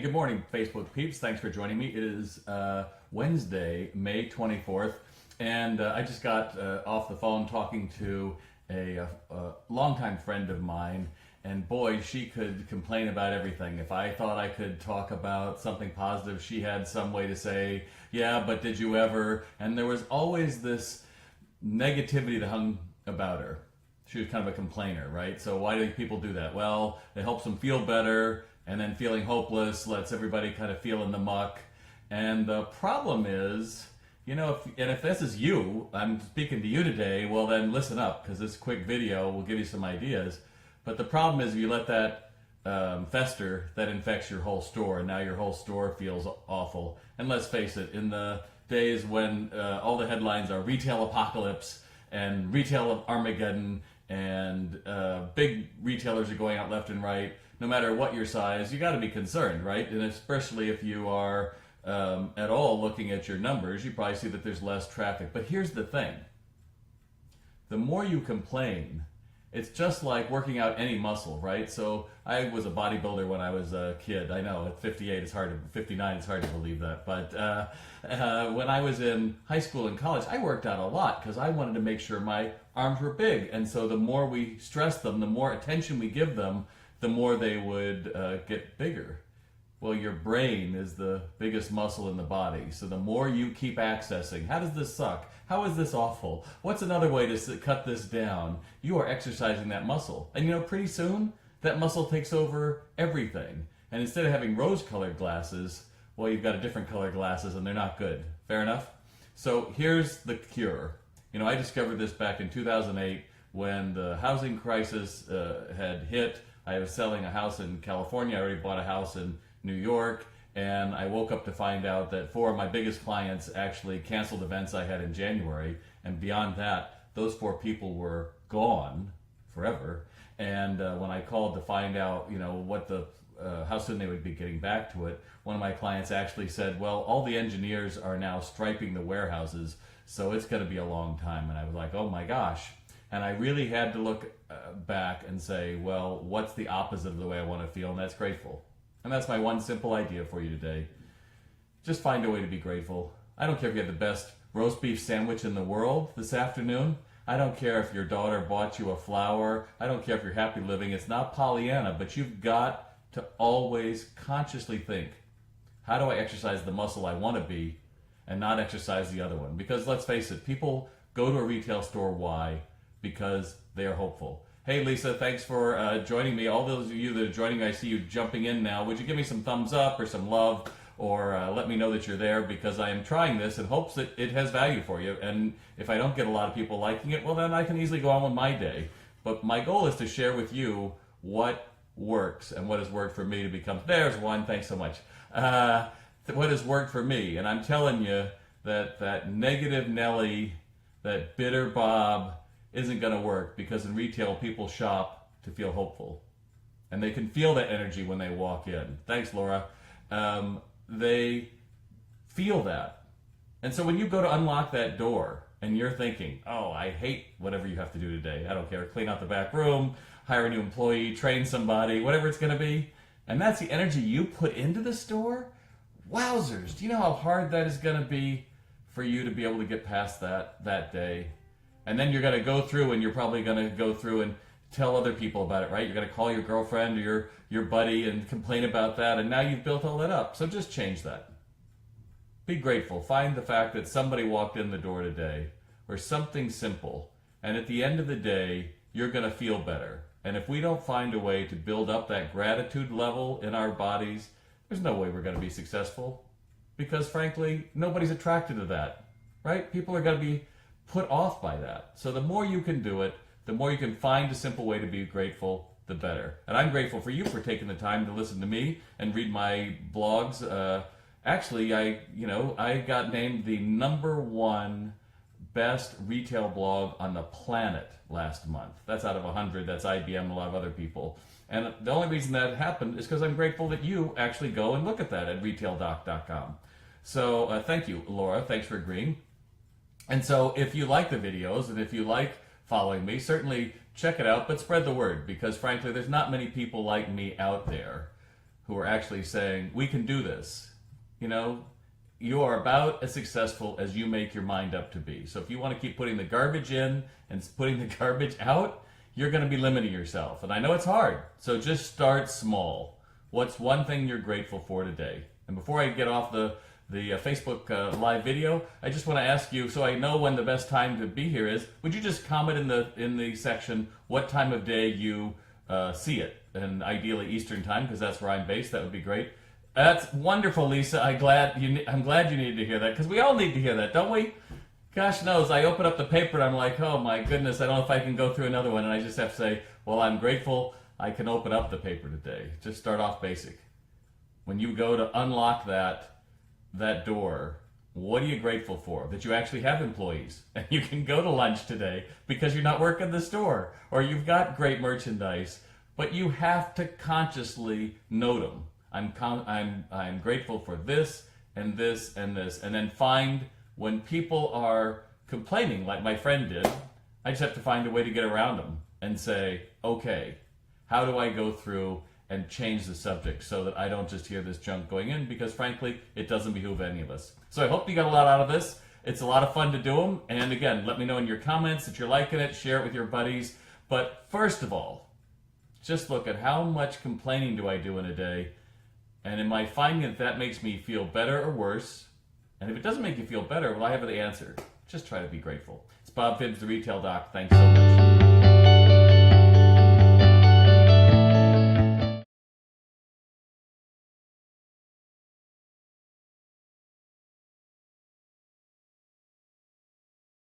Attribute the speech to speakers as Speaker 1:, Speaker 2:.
Speaker 1: good morning, Facebook peeps. Thanks for joining me. It is Wednesday, May 24th, and I just got off the phone talking to a longtime friend of mine, and boy, she could complain about everything. If I thought I could talk about something positive, she had some way to say, yeah, but did you ever? And there was always this negativity that hung about her. She was kind of a complainer, right? So why do people do that? Well, it helps them feel better, and then feeling hopeless lets everybody kind of feel in the muck. And the problem is, you know, if this is you, I'm speaking to you today, well then listen up, because this quick video will give you some ideas. But the problem is if you let that fester, that infects your whole store, and now your whole store feels awful. And let's face it, in the days when all the headlines are retail apocalypse and retail Armageddon, and big retailers are going out left and right, no matter what your size, you got to be concerned, right? And especially if you are at all looking at your numbers, you probably see that there's less traffic. But here's the thing. The more you complain, it's just like working out any muscle, right? So I was a bodybuilder when I was a kid. I know at 58, 59, it's hard to believe that. But when I was in high school and college, I worked out a lot because I wanted to make sure my arms were big. And so the more we stress them, the more attention we give them, the more they would get bigger. Well, your brain is the biggest muscle in the body. So the more you keep accessing, how does this suck? How is this awful? What's another way to cut this down? You are exercising that muscle. And you know, pretty soon, that muscle takes over everything. And instead of having rose-colored glasses, well, you've got a different color glasses and they're not good. Fair enough? So here's the cure. You know, I discovered this back in 2008 when the housing crisis had hit. I was selling a house in California. I already bought a house in New York, and I woke up to find out that 4 of my biggest clients actually canceled events I had in January, and beyond that, those 4 people were gone forever. And when I called to find out, you know, what how soon they would be getting back to it, one of my clients actually said, well, all the engineers are now striping the warehouses, so it's going to be a long time. And I was like, oh my gosh. And I really had to look back and say, well, what's the opposite of the way I want to feel? And that's grateful. And that's my one simple idea for you today. Just find a way to be grateful. I don't care if you have the best roast beef sandwich in the world this afternoon. I don't care if your daughter bought you a flower. I don't care if you're happy living. It's not Pollyanna, but you've got to always consciously think, how do I exercise the muscle I want to be and not exercise the other one? Because let's face it, people go to a retail store. Why? Because they are hopeful. Hey Lisa, thanks for joining me. All those of you that are joining me, I see you jumping in now. Would you give me some thumbs up or some love, or let me know that you're there, because I am trying this in hopes that it has value for you. And if I don't get a lot of people liking it, well then I can easily go on with my day. But my goal is to share with you what works and what has worked for me to become, there's one, thanks so much. What has worked for me. And I'm telling you that negative Nelly, that bitter Bob, isn't going to work, because in retail people shop to feel hopeful, and they can feel that energy when they walk in. Thanks, Laura. They feel that, and so when you go to unlock that door and you're thinking, oh, I hate whatever you have to do today, I don't care, clean out the back room, hire a new employee, train somebody, whatever it's going to be, and that's the energy you put into the store, wowzers, do you know how hard that is going to be for you to be able to get past that day? And then you're going to go through, and you're probably going to go through and tell other people about it, right? You're going to call your girlfriend or your buddy and complain about that, and now you've built all that up. So just change that. Be grateful. Find the fact that somebody walked in the door today, or something simple, and at the end of the day, you're going to feel better. And if we don't find a way to build up that gratitude level in our bodies, there's no way we're going to be successful. Because frankly, nobody's attracted to that, right? People are going to be put off by that. So the more you can do it, the more you can find a simple way to be grateful, the better. And I'm grateful for you for taking the time to listen to me and read my blogs. Actually, I got named the #1 best retail blog on the planet last month. That's out of 100. That's IBM and a lot of other people. And the only reason that happened is because I'm grateful that you actually go and look at that at retaildoc.com. So thank you, Laura. Thanks for agreeing. And so if you like the videos and if you like following me, certainly check it out, but spread the word, because frankly, there's not many people like me out there who are actually saying, we can do this. You know, you are about as successful as you make your mind up to be. So if you want to keep putting the garbage in and putting the garbage out, you're going to be limiting yourself. And I know it's hard. So just start small. What's one thing you're grateful for today? And before I get off the Facebook live video, I just want to ask you, so I know when the best time to be here is, would you just comment in the section what time of day you see it? And ideally Eastern time, because that's where I'm based. That would be great. That's wonderful, Lisa. I'm glad you needed to hear that, because we all need to hear that, don't we? Gosh knows, I open up the paper and I'm like, oh my goodness, I don't know if I can go through another one. And I just have to say, well, I'm grateful I can open up the paper today. Just start off basic. When you go to unlock that door, what are you grateful for? That you actually have employees and you can go to lunch today because you're not working the store, or you've got great merchandise, but you have to consciously note them. I'm grateful for this and this and this, and then find when people are complaining, like my friend did, I just have to find a way to get around them and say, okay, how do I go through and change the subject so that I don't just hear this junk going in, because frankly, it doesn't behoove any of us. So I hope you got a lot out of this. It's a lot of fun to do them. And again, let me know in your comments that you're liking it, share it with your buddies. But first of all, just look at how much complaining do I do in a day, and am I finding that makes me feel better or worse? And if it doesn't make you feel better, well, I have the answer. Just try to be grateful. It's Bob Phibbs, the Retail Doc. Thanks so much.